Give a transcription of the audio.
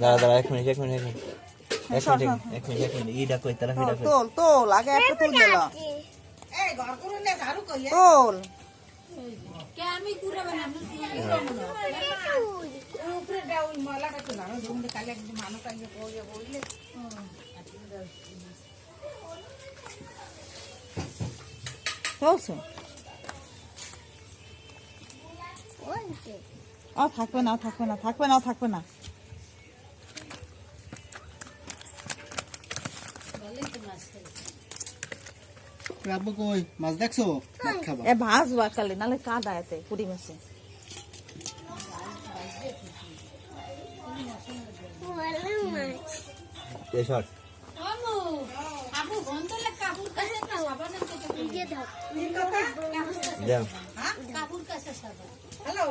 দাঁড়া এক মিনিট ইটা কই তারা ফিরা কই তোল আগে একটা তুল দিল তোল আমি পুরো বানাবো উপরে ডাউন মালাটা তো না রুমে কালে একদম মানুষ আইয়ে বইলে চলছে থাকবে না রাব্বু কই মাছ দেখছো মাছ খাবা এ ভাজ বাকালে নালে কাদা এতে পুরি মাছে এ শট আমু আপু গন্তলে কাপুর কাছে না বাবা না তো দিয়ে দাও দাও কাপুর কাছে সব হ্যালো